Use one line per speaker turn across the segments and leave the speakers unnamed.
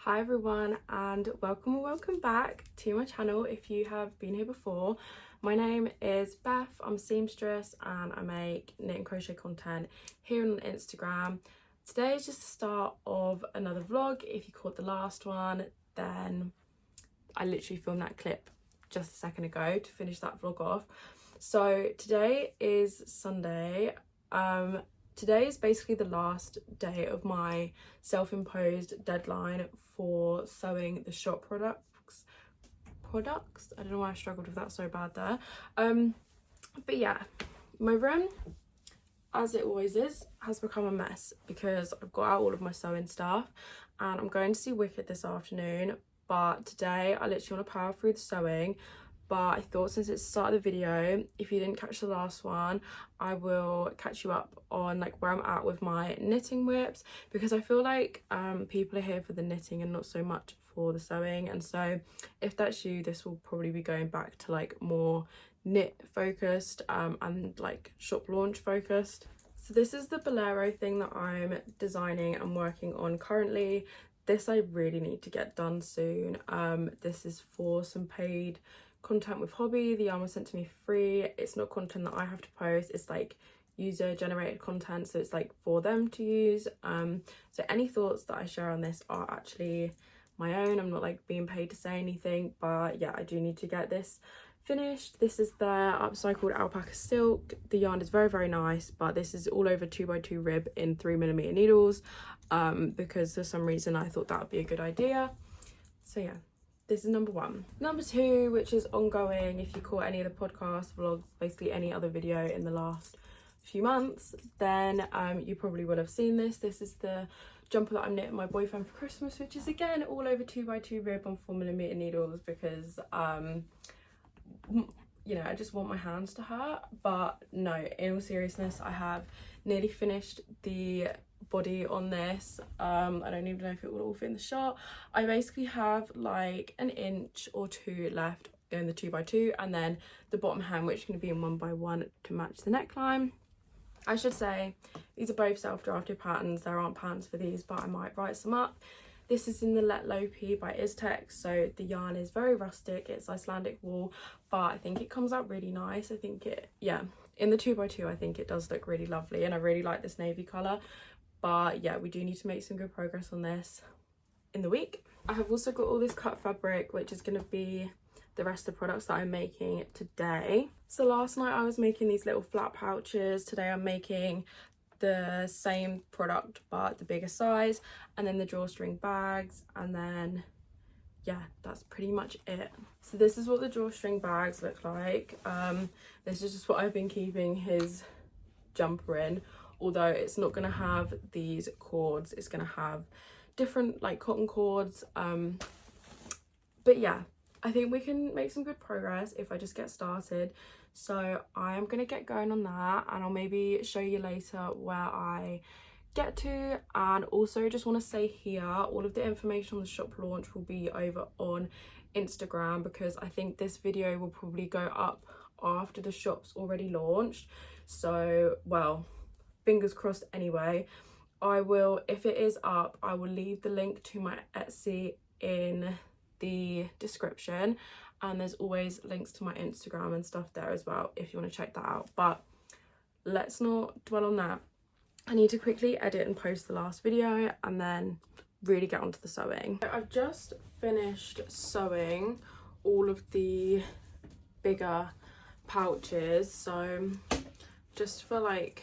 Hi everyone, and welcome back to my channel if you have been here before. My name is Beth, I'm a seamstress and I make knit and crochet content here on Instagram. Today is just the start of another vlog. If you caught the last one, then I literally filmed that clip just a second ago to finish that vlog off. So today is Sunday. Today is basically the last day of my self-imposed deadline for sewing the shop products. I don't know why I struggled with that so bad there. But yeah, my room, as it always is, has become a mess because I've got out all of my sewing stuff and I'm going to see Wicked this afternoon. But today I literally want to power through the sewing. But I thought since it's the start of the video, if you didn't catch the last one, I will catch you up on like where I'm at with my knitting WIPS, because I feel like people are here for the knitting and not so much for the sewing. And so if that's you, this will probably be going back to like more knit focused and like shop launch focused. So this is the bolero thing that I'm designing and working on currently. This I really need to get done soon. This is for some paid content with Hobby. The yarn was sent to me free. It's not content that I have to post, it's like user generated content, so it's like for them to use. So any thoughts that I share on this are actually my own. I'm not like being paid to say anything, but yeah, I do need to get this finished. This is their upcycled alpaca silk. The yarn is very nice, but this is all over 2x2 rib in 3mm needles, because for some reason I thought that would be a good idea. So yeah, this is number one. Number two, which is ongoing, if you caught any of the podcast vlogs, basically any other video in the last few months, then you probably will have seen this. This is the jumper that I'm knitting my boyfriend for Christmas, which is again all over 2x2 rib on 4mm needles because you know, I just want my hands to hurt. But no, in all seriousness, I have nearly finished the body on this. I don't even know if it will all fit in the shot. I basically have like an inch or two left in the 2x2, and then the bottom hem, which is going to be in 1x1 to match the neckline. I should say these are both self-drafted patterns. There aren't patterns for these, but I might write some up. This is in the Let Lopi by Iztex, so the yarn is very rustic. It's Icelandic wool, but I think it comes out really nice. I think it, yeah, in the 2x2 I think it does look really lovely, and I really like this navy colour. But yeah, we do need to make some good progress on this in the week. I have also got all this cut fabric, which is going to be the rest of the products that I'm making today. So last night I was making these little flat pouches. Today I'm making the same product but the bigger size, and then the drawstring bags, and then yeah, that's pretty much it. So this is what the drawstring bags look like. This is just what I've been keeping his jumper in, although it's not going to have these cords, it's going to have different like cotton cords. But yeah, I think we can make some good progress if I just get started. So I am going to get going on that, and I'll maybe show you later where I get to. And also just want to say here, all of the information on the shop launch will be over on Instagram, because I think this video will probably go up after the shop's already launched. So well, fingers crossed anyway. I will, if it is up, I will leave the link to my Etsy in the description, and there's always links to my Instagram and stuff there as well if you want to check that out. But let's not dwell on that. I need to quickly edit and post the last video and then really get onto the sewing. I've just finished sewing all of the bigger pouches, so just for like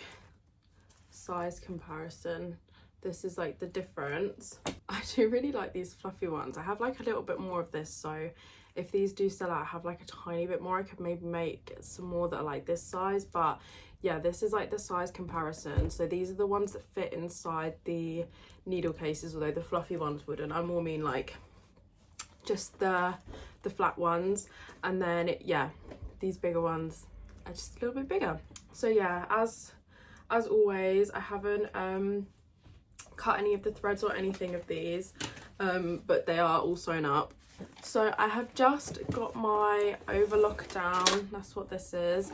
size comparison, this is like the difference. I do really like these fluffy ones. I have like a little bit more of this, so if these do sell out, I have like a tiny bit more. I could maybe make some more that are like this size, but yeah, this is like the size comparison. So these are the ones that fit inside the needle cases, although the fluffy ones wouldn't. I more mean like just the flat ones, and then yeah, these bigger ones are just a little bit bigger. So yeah, as always, I haven't cut any of the threads or anything of these, but they are all sewn up. So I have just got my overlock down, that's what this is,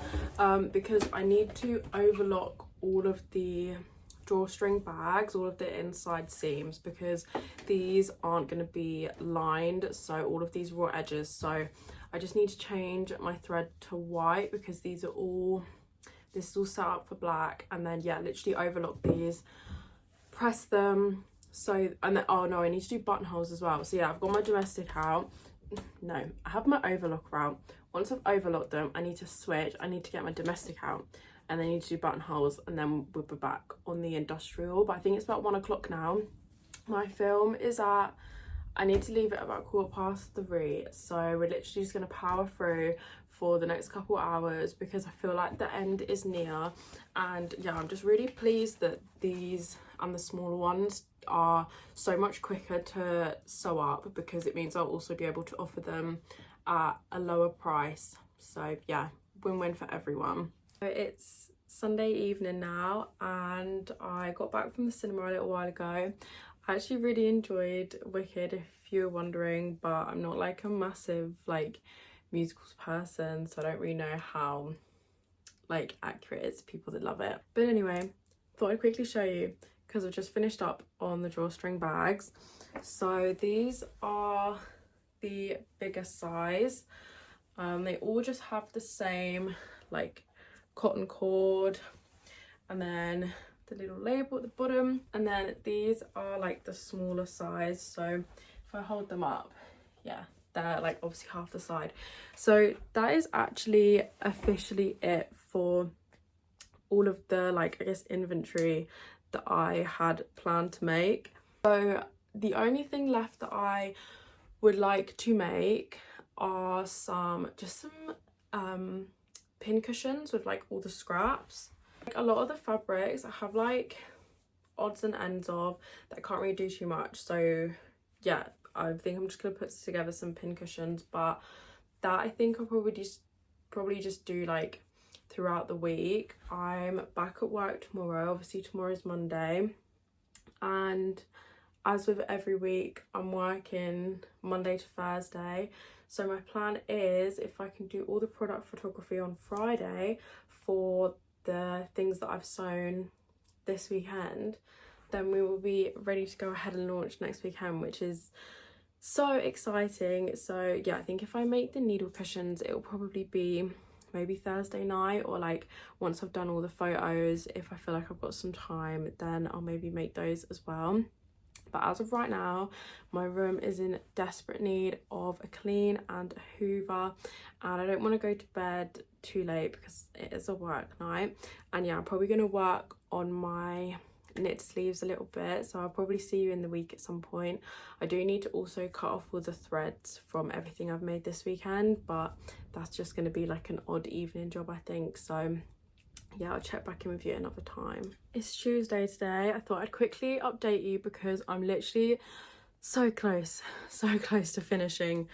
because I need to overlock all of the drawstring bags, all of the inside seams, because these aren't going to be lined, so all of these raw edges. So I just need to change my thread to white, because these are all, this is all set up for black. And then yeah, literally overlock these, press them. So, and then, oh no, I need to do buttonholes as well. So yeah, I've got my domestic out. No, I have my overlocker out. Once I've overlocked them, I need to switch. I need to get my domestic out, and then I need to do buttonholes, and then we'll be back on the industrial. But I think it's about 1 o'clock now. My film is at, I need to leave it about 3:15. So we're literally just going to power through for the next couple hours, because I feel like the end is near. And yeah, I'm just really pleased that these and the smaller ones are so much quicker to sew up, because it means I'll also be able to offer them at a lower price. So yeah, win-win for everyone. So it's Sunday evening now, and I got back from the cinema a little while ago. I actually really enjoyed Wicked, if you're wondering, but I'm not like a massive like musicals person, so I don't really know how like accurate it is to people that love it. But anyway, thought I'd quickly show you, because I've just finished up on the drawstring bags. So these are the bigger size. They all just have the same like cotton cord, and then the little label at the bottom. And then these are like the smaller size. So if I hold them up, yeah, they're like obviously half the side. So that is actually officially it for all of the like, I guess, inventory that I had planned to make. So the only thing left that I would like to make are some pin cushions with like all the scraps. Like a lot of the fabrics I have like odds and ends of that I can't really do too much. So yeah, I think I'm just gonna put together some pin cushions, but that I think I'll probably just do like throughout the week. I'm back at work tomorrow. Obviously tomorrow's Monday, and as with every week, I'm working Monday to Thursday. So my plan is, if I can do all the product photography on Friday for the things that I've sewn this weekend, then we will be ready to go ahead and launch next weekend, which is so exciting. So yeah, I think if I make the needle cushions, it will probably be maybe Thursday night, or like once I've done all the photos, if I feel like I've got some time, then I'll maybe make those as well. But as of right now, my room is in desperate need of a clean and a hoover, and I don't want to go to bed too late because it is a work night. And yeah, I'm probably going to work on my knit sleeves a little bit, so I'll probably see you in the week at some point. I do need to also cut off all the threads from everything I've made this weekend, but that's just going to be like an odd evening job, I think. So yeah, I'll check back in with you another time. It's Tuesday today. I thought I'd quickly update you because I'm literally so close to finishing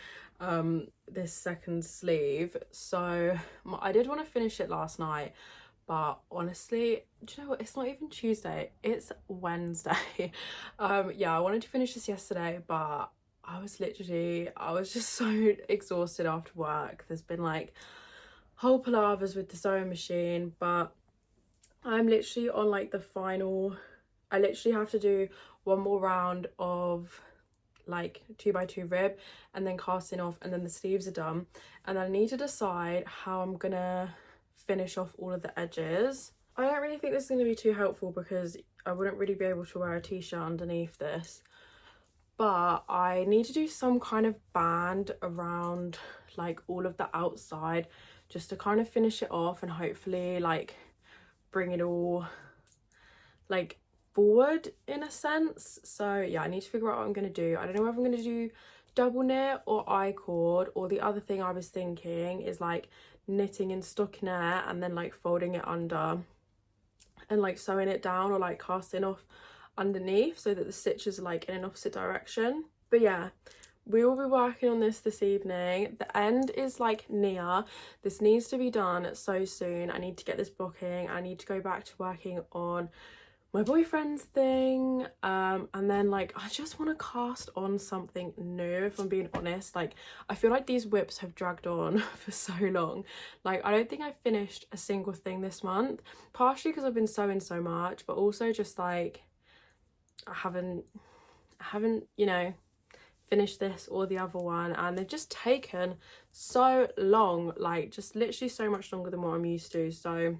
this second sleeve. So I did want to finish it last night, but honestly, do you know what, it's not even Tuesday, it's Wednesday. Yeah, I wanted to finish this yesterday, but I was just so exhausted after work. There's been like whole palavers with the sewing machine, but I'm literally on like the final, I literally have to do one more round of like 2x2 rib and then casting off, and then the sleeves are done. And I need to decide how I'm gonna finish off all of the edges. I don't really think this is going to be too helpful because I wouldn't really be able to wear a t-shirt underneath this, but I need to do some kind of band around like all of the outside, just to kind of finish it off and hopefully like bring it all like forward in a sense. So yeah, I need to figure out what I'm going to do. I don't know if I'm going to do double knit or I-cord, or the other thing I was thinking is like knitting in stockinette and then like folding it under and like sewing it down, or like casting off underneath so that the stitches are like in an opposite direction. But yeah, we will be working on this evening. The end is like near. This needs to be done so soon. I need to get this booking. I need to go back to working on my boyfriend's thing, and then like I just want to cast on something new, if I'm being honest. Like I feel like these WIPs have dragged on for so long. Like I don't think I finished a single thing this month, partially because I've been sewing so much, but also just like I haven't you know, finished this or the other one, and they've just taken so long, like just literally so much longer than what I'm used to. So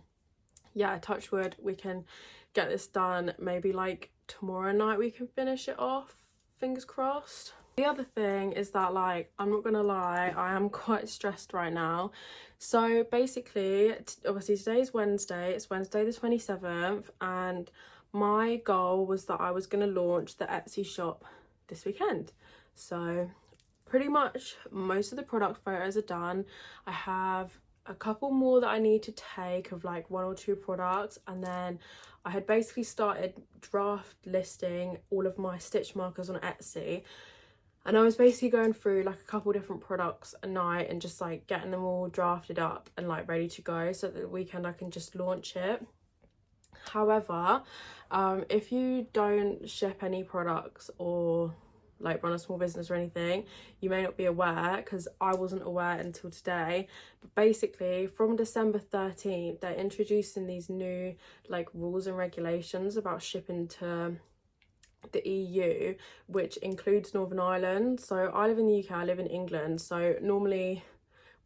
yeah, touch wood, we can get this done. Maybe like tomorrow night we can finish it off, fingers crossed. The other thing is that, like, I'm not gonna lie, I am quite stressed right now. So basically, obviously today's Wednesday, it's Wednesday the 27th, and my goal was that I was gonna launch the Etsy shop this weekend. So pretty much most of the product photos are done. I have a couple more that I need to take of like 1 or 2 products, and then I had basically started draft listing all of my stitch markers on Etsy, and I was basically going through like a couple different products a night and just like getting them all drafted up and like ready to go, so that the weekend I can just launch it. However, if you don't ship any products or like run a small business or anything, you may not be aware, because I wasn't aware until today, but basically from December 13th they're introducing these new like rules and regulations about shipping to the EU, which includes Northern Ireland. So I live in the UK, I live in England, so normally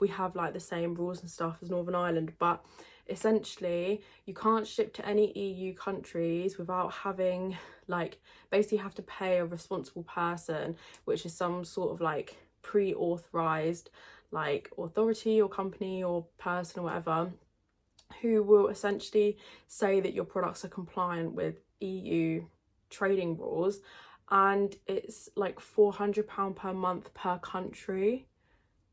we have like the same rules and stuff as Northern Ireland, but essentially you can't ship to any EU countries without having like, basically have to pay a responsible person, which is some sort of like pre-authorized like authority or company or person or whatever, who will essentially say that your products are compliant with EU trading rules. And it's like £400 per month per country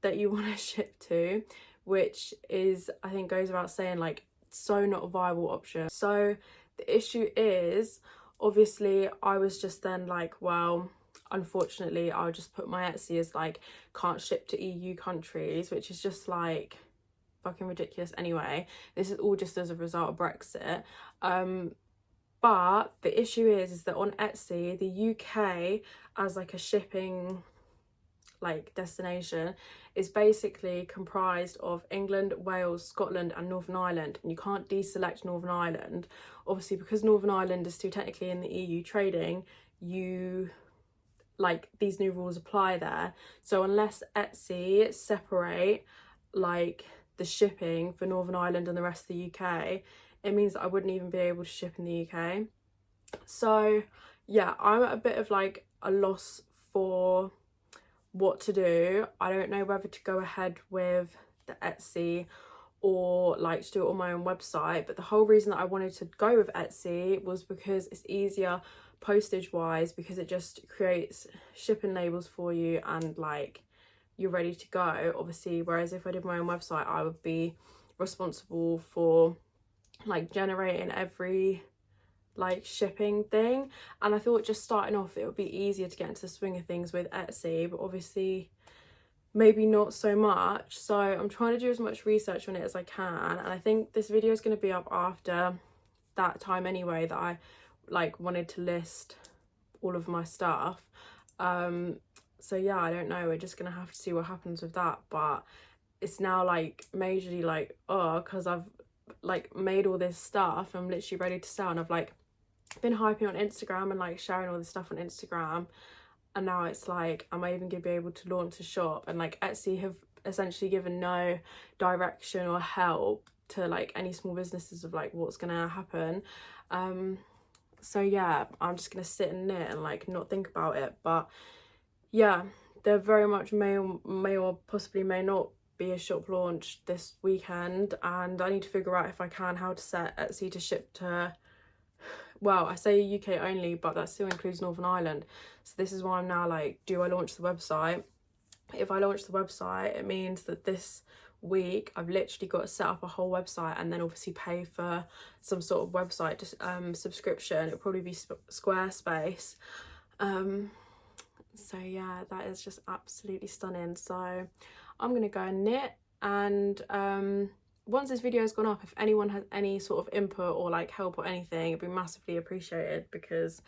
that you want to ship to, which is, I think goes without saying, like so not a viable option. So the issue is, obviously I was just then like, well, unfortunately I'll just put my Etsy as like can't ship to EU countries, which is just like fucking ridiculous anyway. This is all just as a result of Brexit. But the issue is that on Etsy, the UK as like a shipping like destination is basically comprised of England, Wales, Scotland and Northern Ireland, and you can't deselect Northern Ireland. Obviously, because Northern Ireland is still technically in the EU trading, you like these new rules apply there. So unless Etsy separate like the shipping for Northern Ireland and the rest of the UK, it means that I wouldn't even be able to ship in the UK. So yeah, I'm at a bit of like a loss for what to do. I don't know whether to go ahead with the Etsy or like to do it on my own website, but the whole reason that I wanted to go with Etsy was because it's easier postage wise, because it just creates shipping labels for you and like you're ready to go, obviously. Whereas if I did my own website, I would be responsible for like generating every like shipping thing, and I thought just starting off it would be easier to get into the swing of things with Etsy, but obviously maybe not so much. So I'm trying to do as much research on it as I can, and I think this video is going to be up after that time anyway, that I like wanted to list all of my stuff. So yeah, I don't know, we're just gonna have to see what happens with that. But it's now like majorly like, oh, because I've like made all this stuff, I'm literally ready to sell, and I've like been hyping on Instagram and like sharing all this stuff on Instagram, and now it's like, am I even gonna be able to launch a shop? And like Etsy have essentially given no direction or help to like any small businesses of like what's gonna happen. So yeah, I'm just gonna sit and knit and like not think about it. But yeah, there very much may or possibly may not be a shop launch this weekend, and I need to figure out if I can how to set Etsy to ship to, well, I say UK only, but that still includes Northern Ireland. So this is why I'm now like, do I launch the website? If I launch the website, it means that this week I've literally got to set up a whole website and then obviously pay for some sort of website subscription. It'll probably be Squarespace. So yeah, that is just absolutely stunning. So I'm gonna go and knit, and once this video has gone up, if anyone has any sort of input or like help or anything, it'd be massively appreciated, because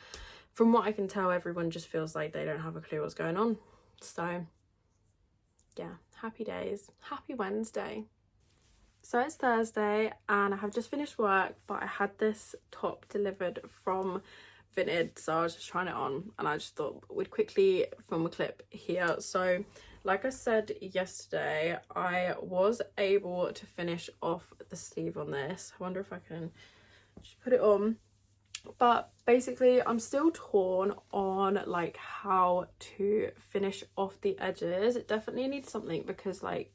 from what I can tell, everyone just feels like they don't have a clue what's going on. So yeah, happy days, happy Wednesday. So it's Thursday and I have just finished work, but I had this top delivered from Vinted, so I was just trying it on and I just thought we'd quickly film a clip here. So like I said yesterday, I was able to finish off the sleeve on this. I wonder if I can just put it on. But basically I'm still torn on like how to finish off the edges. It definitely needs something, because like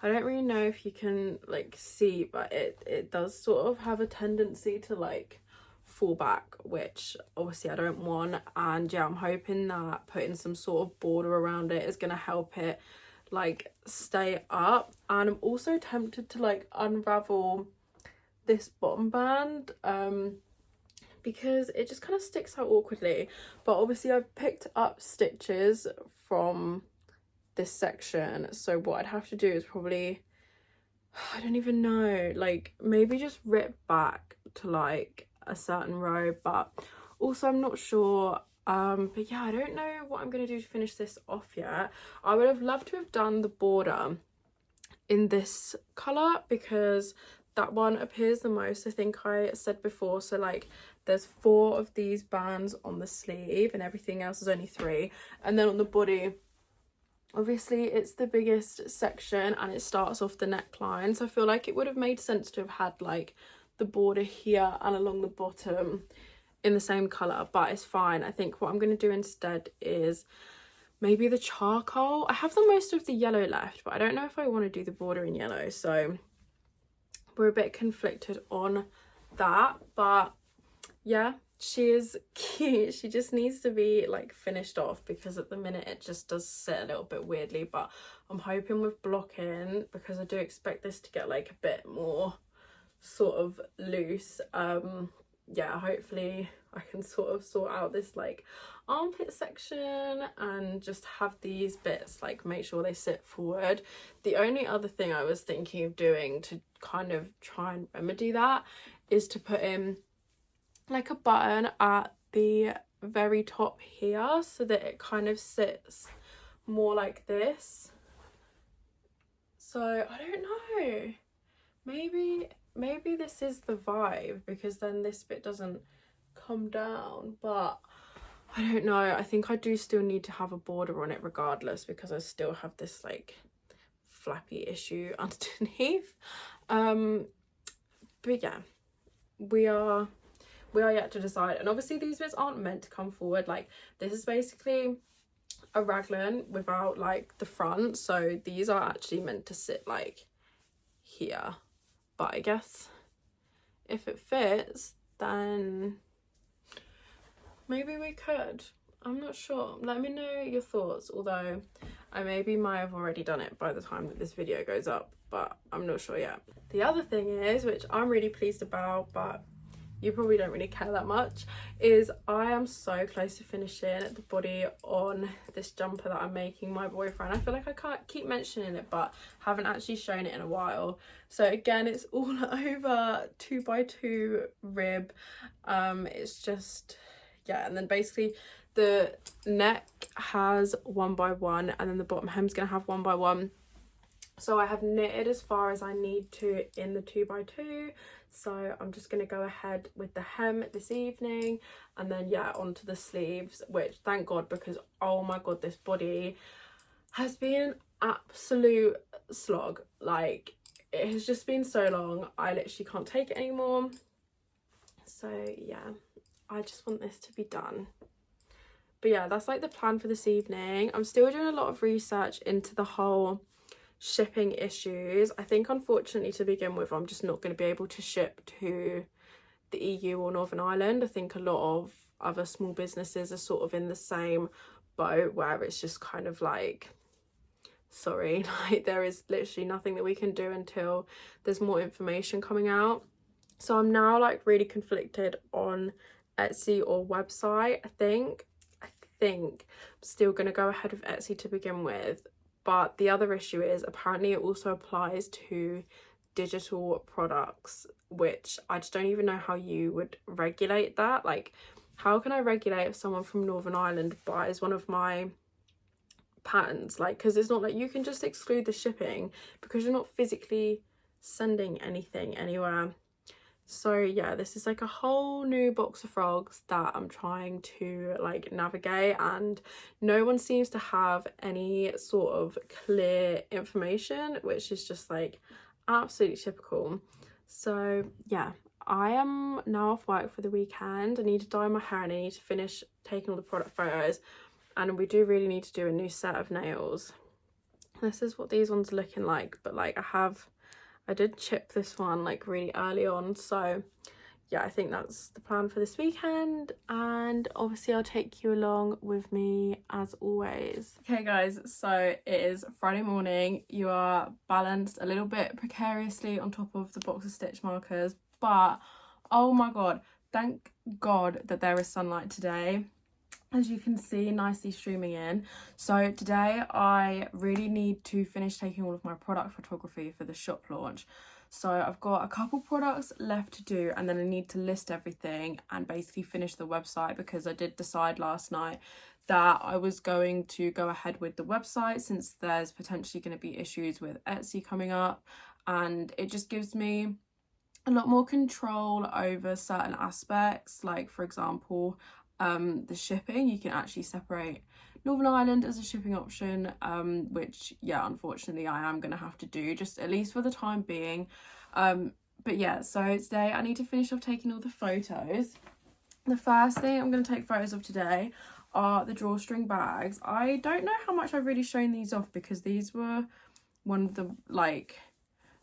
I don't really know if you can like see, but it does sort of have a tendency to like fall back, which obviously I don't want. And yeah, I'm hoping that putting some sort of border around it is going to help it like stay up. And I'm also tempted to like unravel this bottom band because it just kind of sticks out awkwardly. But obviously I've picked up stitches from this section, so what I'd have to do is probably, I don't even know, like maybe just rip back to like a certain row, but also I'm not sure. But yeah, I don't know what I'm gonna do to finish this off yet. I would have loved to have done the border in this color, because that one appears the most, I think I said before. So like there's 4 of these bands on the sleeve and everything else is only 3, and then on the body obviously it's the biggest section and it starts off the neckline, so I feel like it would have made sense to have had like the border here and along the bottom in the same colour, but it's fine. I think what I'm going to do instead is maybe the charcoal. I have the most of the yellow left, but I don't know if I want to do the border in yellow, so we're a bit conflicted on that. But yeah, she is cute. She just needs to be like finished off, because at the minute it just does sit a little bit weirdly, but I'm hoping with blocking, because I do expect this to get like a bit more sort of loose. Yeah, hopefully I can sort of sort out this like armpit section and just have these bits like make sure they sit forward. The only other thing I was thinking of doing to kind of try and remedy that is to put in like a button at the very top here, so that it kind of sits more like this. So I don't know, maybe this is the vibe, because then this bit doesn't come down, but I don't know. I think I do still need to have a border on it regardless, because I still have this like flappy issue underneath. But yeah, we are yet to decide. And obviously these bits aren't meant to come forward. Like this is basically a raglan without like the front, so these are actually meant to sit like here. But I guess if it fits, then maybe we could. I'm not sure. Let me know your thoughts, although I maybe might have already done it by the time that this video goes up, but I'm not sure yet. The other thing is, which I'm really pleased about, but you probably don't really care that much, is I am so close to finishing the body on this jumper that I'm making my boyfriend. I feel like I can't keep mentioning it, but haven't actually shown it in a while. So again, it's all over 2x2 rib. It's just, yeah, and then basically the neck has 1x1 and then the bottom hem's gonna have 1x1. So I have knitted as far as I need to in the 2x2, so I'm just going to go ahead with the hem this evening, and then yeah, onto the sleeves, which thank God, because oh my god, this body has been an absolute slog. Like it has just been so long, I literally can't take it anymore. So yeah, I just want this to be done. But yeah, that's like the plan for this evening. I'm still doing a lot of research into the whole shipping issues. I think unfortunately to begin with I'm just not going to be able to ship to the EU or Northern Ireland. I think a lot of other small businesses are sort of in the same boat, where it's just kind of like, sorry, like there is literally nothing that we can do until there's more information coming out. So I'm now like really conflicted on Etsy or website. I think I'm still going to go ahead with Etsy to begin with. But the other issue is apparently it also applies to digital products, which I just don't even know how you would regulate that. Like, how can I regulate if someone from Northern Ireland buys one of my patterns? Like, because it's not like you can just exclude the shipping because you're not physically sending anything anywhere. So yeah, this is like a whole new box of frogs that I'm trying to like navigate, and no one seems to have any sort of clear information, which is just like absolutely typical. So yeah, I am now off work for the weekend. I need to dye my hair and I need to finish taking all the product photos, and we do really need to do a new set of nails. This is what these ones are looking like, but like I did chip this one like really early on, so yeah, I think that's the plan for this weekend, and obviously I'll take you along with me as always. Okay guys, so it is Friday morning. You are balanced a little bit precariously on top of the box of stitch markers, but oh my god, thank god that there is sunlight today. As you can see, nicely streaming in. So today I really need to finish taking all of my product photography for the shop launch. So I've got a couple products left to do, and then I need to list everything and basically finish the website, because I did decide last night that I was going to go ahead with the website since there's potentially going to be issues with Etsy coming up, and it just gives me a lot more control over certain aspects. Like, for example, the shipping, you can actually separate Northern Ireland as a shipping option, which yeah, unfortunately I am gonna have to do, just at least for the time being. But yeah, so today I need to finish off taking all the photos. The first thing I'm going to take photos of today are the drawstring bags. I don't know how much I've really shown these off, because these were one of the like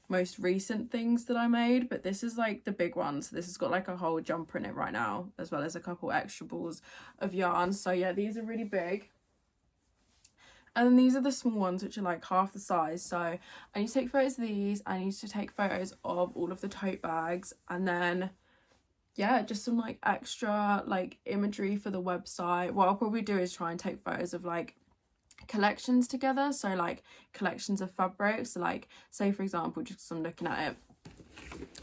most recent things that I made, but this is like the big one. So this has got like a whole jumper in it right now, as well as a couple extra balls of yarn. So yeah, these are really big. And then these are the small ones, which are like half the size. So I need to take photos of these. I need to take photos of all of the tote bags, and then yeah, just some like extra like imagery for the website. What I'll probably do is try and take photos of like collections together, so like collections of fabrics. So like, say for example, just 'cause I'm looking at it,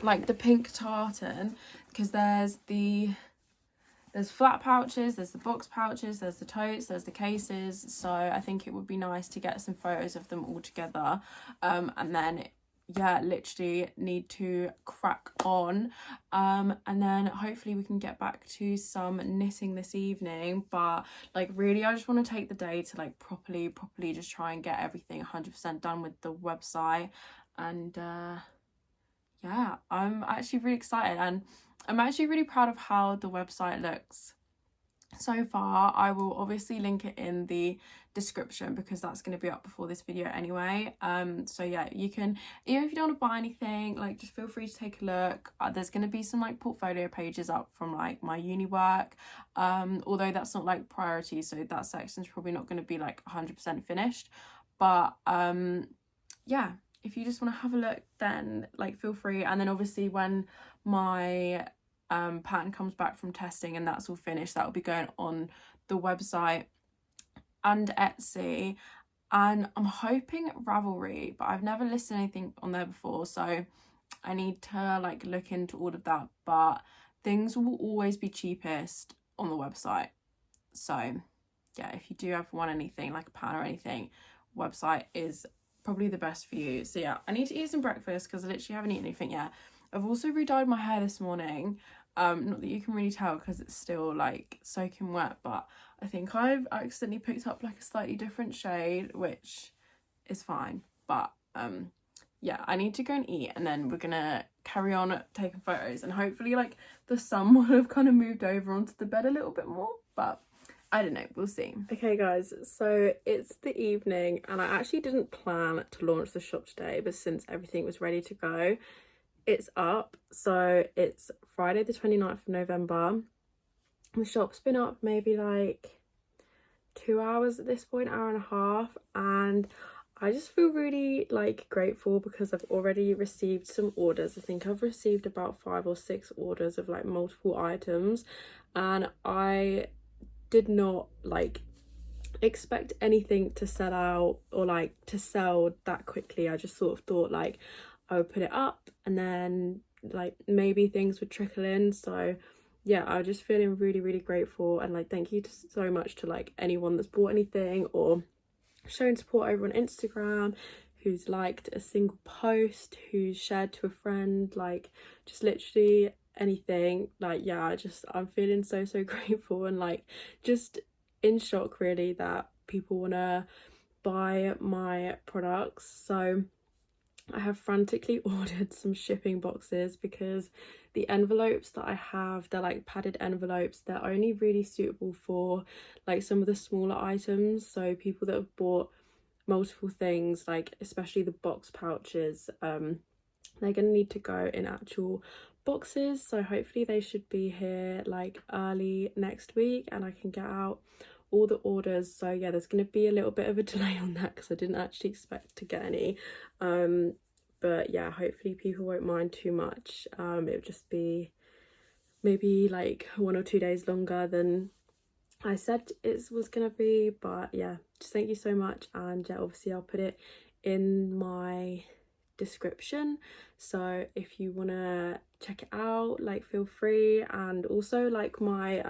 like the pink tartan, because there's flat pouches, there's the box pouches, there's the totes, there's the cases. So I think it would be nice to get some photos of them all together, and then yeah, literally need to crack on, and then hopefully we can get back to some knitting this evening. But like really, I just want to take the day to like properly just try and get everything 100% done with the website. And yeah, I'm actually really excited, and I'm actually really proud of how the website looks so far. I will obviously link it in the description, because that's going to be up before this video anyway. So yeah, you can, even if you don't want to buy anything, like just feel free to take a look. There's going to be some like portfolio pages up from like my uni work, although that's not like priority, so that section's probably not going to be like 100% finished. But yeah, if you just want to have a look, then like feel free. And then obviously when my pattern comes back from testing and that's all finished, that will be going on the website and Etsy, and I'm hoping Ravelry, but I've never listed anything on there before, so I need to like look into all of that. But things will always be cheapest on the website, so yeah, if you do ever want anything like a pattern or anything, website is probably the best for you. So yeah, I need to eat some breakfast because I literally haven't eaten anything yet. I've also re-dyed my hair this morning. Not that you can really tell because it's still like soaking wet, but I think I've accidentally picked up like a slightly different shade, which is fine. But yeah, I need to go and eat, and then we're gonna carry on taking photos, and hopefully like the sun will have kind of moved over onto the bed a little bit more, but I don't know, we'll see. Okay guys, so it's the evening, and I actually didn't plan to launch the shop today, but since everything was ready to go, it's up. So it's Friday the 29th of November. The shop's been up maybe like 2 hours at this point, hour and a half, and I just feel really like grateful because I've already received some orders. I think I've received about 5 or 6 orders of like multiple items, and I did not like expect anything to sell out or like to sell that quickly. I just sort of thought like I would put it up, and then like maybe things would trickle in. So yeah, I'm just feeling really grateful, and like thank you so much to like anyone that's bought anything or shown support over on Instagram, who's liked a single post, who's shared to a friend, like just literally anything. Like yeah, I'm feeling so grateful, and like just in shock really that people want to buy my products. So I have frantically ordered some shipping boxes because the envelopes that I have, they're like padded envelopes. They're only really suitable for like some of the smaller items. So people that have bought multiple things, like especially the box pouches, they're gonna need to go in actual boxes. So hopefully they should be here like early next week, and I can get out all the orders. So yeah, there's going to be a little bit of a delay on that because I didn't actually expect to get any, but yeah, hopefully people won't mind too much. It'll just be maybe like 1 or 2 days longer than I said it was gonna be, but yeah, just thank you so much. And yeah, obviously I'll put it in my description, so if you want to check it out, like feel free. And also like my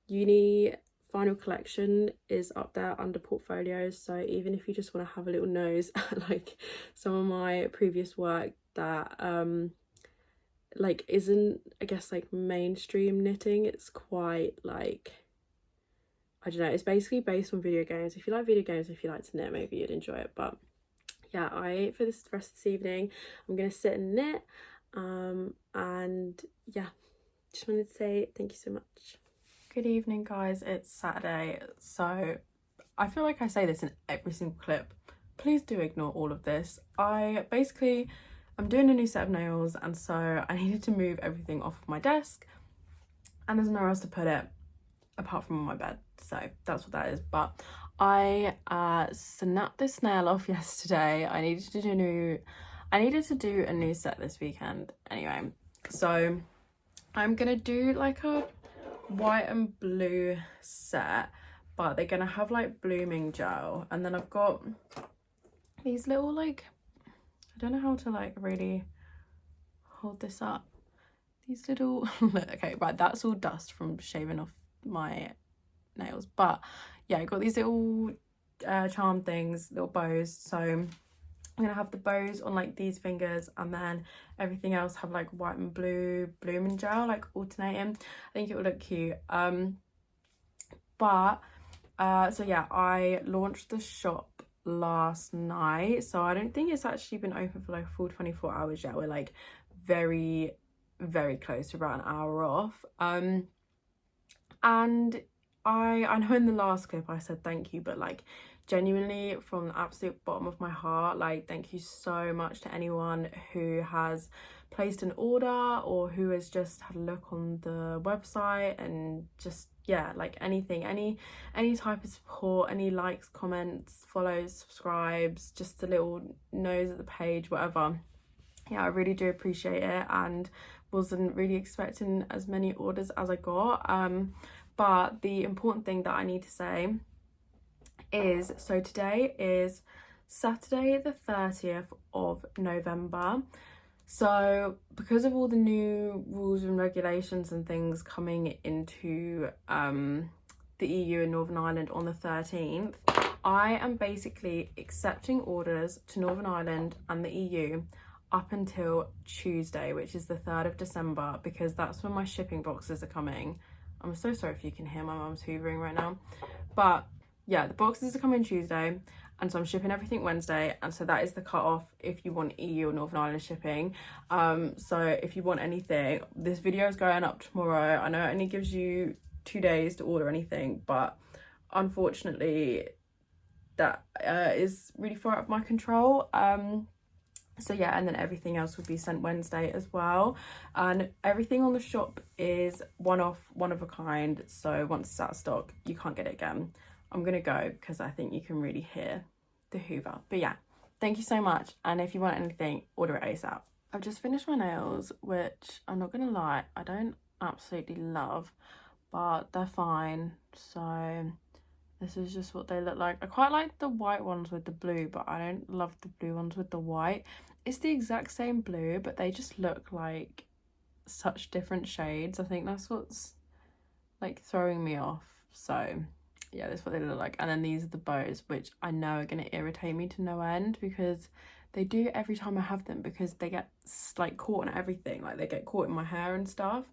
uni final collection is up there under portfolios, so even if you just want to have a little nose at like some of my previous work that like isn't, I guess, like mainstream knitting, it's quite like, I don't know, it's basically based on video games. If you like video games, if you like to knit, maybe you'd enjoy it. But yeah, for this rest of this evening, I'm gonna sit and knit, and yeah, just wanted to say thank you so much. Good evening guys, it's Saturday. So I feel like I say this in every single clip, please do ignore all of this. I'm doing a new set of nails, and so I needed to move everything off of my desk, and there's nowhere else to put it apart from on my bed, so that's what that is. But I snapped this nail off yesterday. I needed to do a new set this weekend anyway, so I'm gonna do like a white and blue set, but they're gonna have like blooming gel. And then I've got these little, like, I don't know how to like really hold this up, these little okay, right, that's all dust from shaving off my nails. But yeah, I got these little charm things, little bows. So I'm gonna have the bows on like these fingers, and then everything else have like white and blue blooming gel, like alternating. I think it will look cute. So yeah, I launched the shop last night, so I don't think it's actually been open for like a full 24 hours yet. We're like very close to about an hour off. And I know in the last clip I said thank you, but like genuinely from the absolute bottom of my heart, like thank you so much to anyone who has placed an order or who has just had a look on the website, and just yeah, like anything, any type of support, any likes, comments, follows, subscribes, just a little nose at the page, whatever. Yeah, I really do appreciate it, and wasn't really expecting as many orders as I got. But the important thing that I need to say is, so today is Saturday the 30th of November. So because of all the new rules and regulations and things coming into the EU and Northern Ireland on the 13th, I am basically accepting orders to Northern Ireland and the EU up until Tuesday, which is the 3rd of December, because that's when my shipping boxes are coming. I'm so sorry if you can hear my mum's hoovering right now, but yeah, the boxes are coming Tuesday, and so I'm shipping everything Wednesday, and so that is the cut-off if you want EU or Northern Ireland shipping. So if you want anything, this video is going up tomorrow. I know it only gives you 2 days to order anything, but unfortunately that is really far out of my control. So yeah, and then everything else will be sent Wednesday as well, and everything on the shop is one of a kind, so once it's out of stock you can't get it again. I'm gonna go because I think you can really hear the hoover. But yeah, thank you so much, and if you want anything, order it ASAP. I've just finished my nails, which I'm not gonna lie, I don't absolutely love, but they're fine. So this is just what they look like. I quite like the white ones with the blue, but I don't love the blue ones with the white. It's the exact same blue, but they just look like such different shades. I think that's what's like throwing me off. So yeah, that's what they look like. And then these are the bows, which I know are going to irritate me to no end, because they do every time I have them, because they get like caught in everything. Like they get caught in my hair and stuff.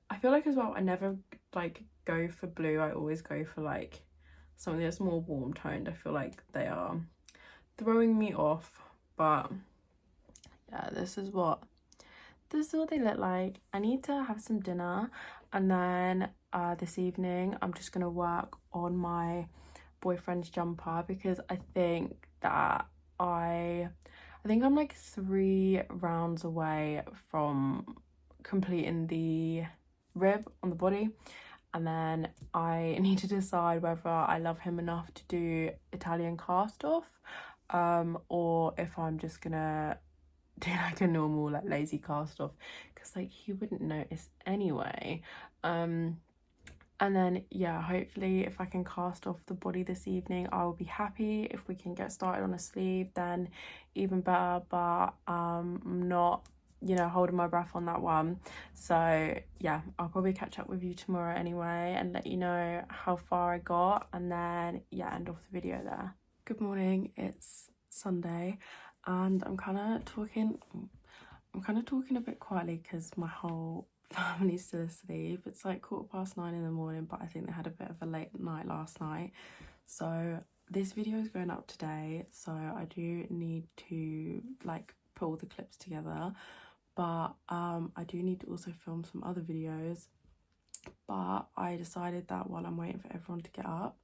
I feel like as well, I never like go for blue. I always go for like something that's more warm toned. I feel like they are throwing me off. But yeah, this is what they look like. I need to have some dinner, and then this evening I'm just gonna work on my boyfriend's jumper, because I think that I think I'm like 3 rounds away from completing the rib on the body, and then I need to decide whether I love him enough to do Italian cast off, or if I'm just gonna do like a normal like lazy cast off, because like he wouldn't notice anyway. And then yeah, hopefully if I can cast off the body this evening, I will be happy. If we can get started on a sleeve, then even better, but I'm not, you know, holding my breath on that one. So yeah, I'll probably catch up with you tomorrow anyway and let you know how far I got, and then yeah, end off the video there. Good morning, it's Sunday, and I'm kind of talking a bit quietly because my whole family's still asleep. It's like 9:15 in the morning, but I think they had a bit of a late night last night. So this video is going up today, so I do need to like put all the clips together, but I do need to also film some other videos. But I decided that while I'm waiting for everyone to get up,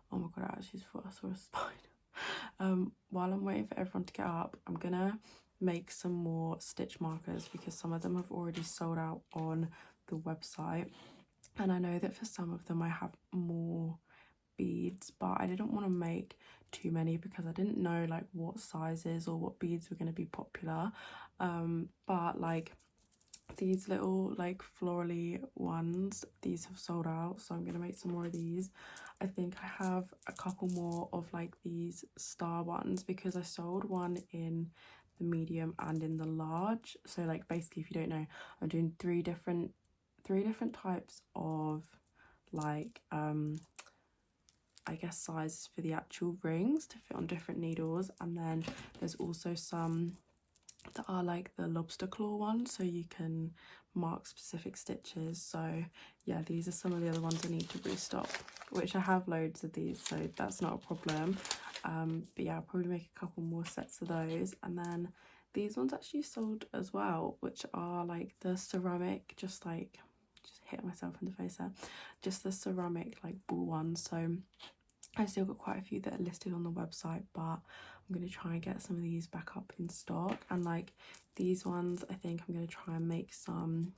oh my god, I actually thought I saw a spider. While I'm waiting for everyone to get up, I'm gonna make some more stitch markers, because some of them have already sold out on the website, and I know that for some of them I have more beads, but I didn't want to make too many because I didn't know like what sizes or what beads were going to be popular. But like these little like florally ones, these have sold out, so I'm gonna make some more of these. I think I have a couple more of like these star ones, because I sold one in the medium and in the large. So like basically, if you don't know, I'm doing three different types of like I guess sizes for the actual rings to fit on different needles, and then there's also some that are like the lobster claw ones, so you can mark specific stitches. So yeah, these are some of the other ones I need to restock, which I have loads of these, so that's not a problem. But yeah, I'll probably make a couple more sets of those. And then these ones actually sold as well, which are like the ceramic, just hit myself in the face there, just the ceramic like ball ones. So I still got quite a few that are listed on the website, but I'm going to try and get some of these back up in stock. And like these ones, I think I'm going to try and make some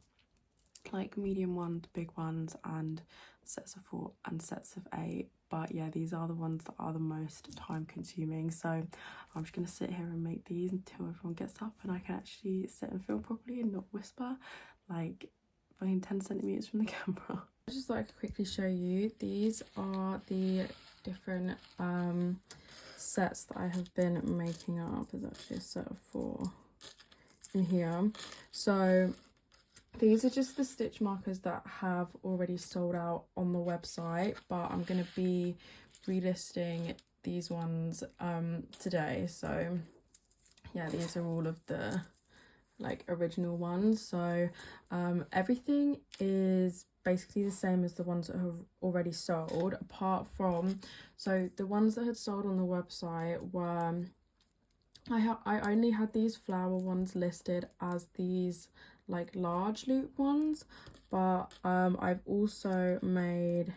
like medium ones, big ones, and sets of 4 and sets of 8. But yeah, these are the ones that are the most time consuming, so I'm just going to sit here and make these until everyone gets up and I can actually sit and film properly and not whisper like fucking 10 centimeters from the camera. I just thought I could quickly show you. These are the different sets that I have been making up. There's actually a set of 4 in here. So these are just the stitch markers that have already sold out on the website, but I'm going to be relisting these ones today. So yeah, these are all of the like original ones. So everything is basically the same as the ones that have already sold, apart from, so the ones that had sold on the website were, I only had these flower ones listed as these like large loop ones, but I've also made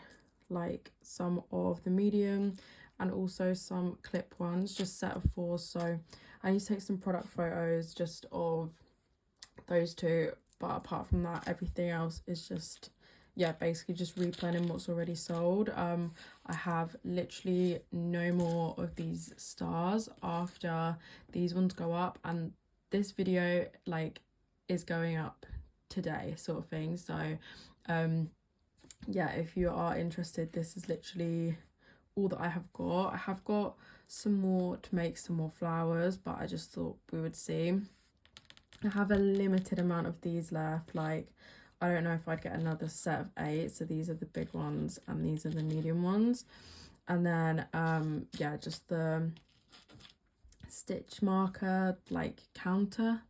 like some of the medium and also some clip ones, just set of 4. So I need to take some product photos just of those 2, but apart from that, everything else is just, yeah, basically just replanning what's already sold. I have literally no more of these stars after these ones go up, and this video like is going up today sort of thing. So yeah, if you are interested, this is literally all that I have got. I have got some more to make some more flowers, but I just thought we would see. I have a limited amount of these left. Like, I don't know if I'd get another set of 8. So these are the big ones and these are the medium ones. And then yeah, just the stitch marker like counter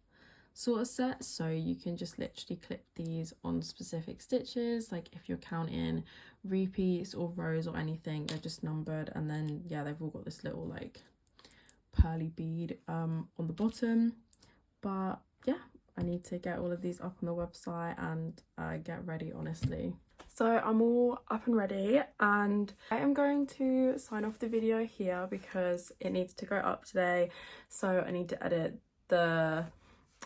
sort of set, so you can just literally clip these on specific stitches. Like if you're counting repeats or rows or anything, they're just numbered, and then yeah, they've all got this little like pearly bead on the bottom. But yeah, I need to get all of these up on the website and get ready, honestly. So I'm all up and ready, and I am going to sign off the video here because it needs to go up today, so I need to edit the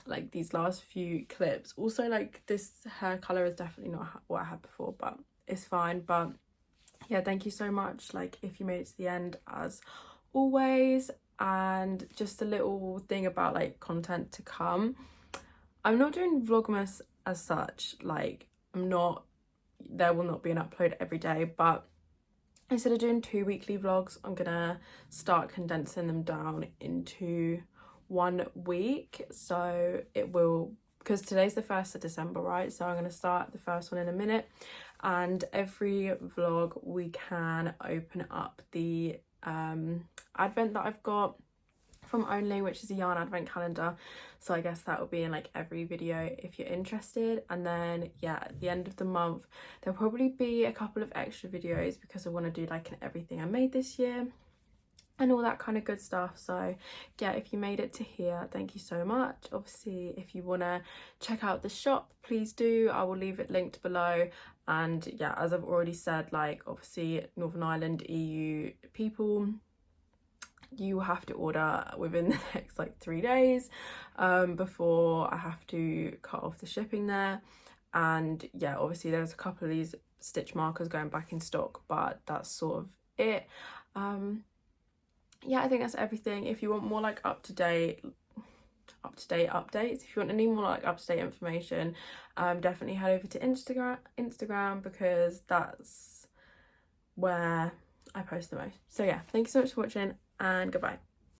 like these last few clips. Also, like, this hair color is definitely not what I had before, but it's fine. But yeah, thank you so much, like, if you made it to the end, as always. And just a little thing about like content to come, I'm not doing vlogmas as such. Like, there will not be an upload every day, but instead of doing 2 weekly vlogs, I'm gonna start condensing them down into 1 week. So it will, because today's the 1st of December, right? So I'm going to start the first one in a minute, and every vlog we can open up the advent that I've got from Only, which is a yarn advent calendar. So I guess that will be in like every video if you're interested. And then yeah, at the end of the month there'll probably be a couple of extra videos because I want to do like an everything I made this year and all that kind of good stuff. So yeah, if you made it to here, thank you so much. Obviously, if you want to check out the shop, please do. I will leave it linked below. And yeah, as I've already said, like, obviously Northern Ireland EU people, you have to order within the next like 3 days before I have to cut off the shipping there. And yeah, obviously there's a couple of these stitch markers going back in stock, but that's sort of it. Yeah, I think that's everything. If you want more like up-to-date updates, if you want any more like up-to-date information, definitely head over to Instagram because that's where I post the most. So yeah, thank you so much for watching, and goodbye.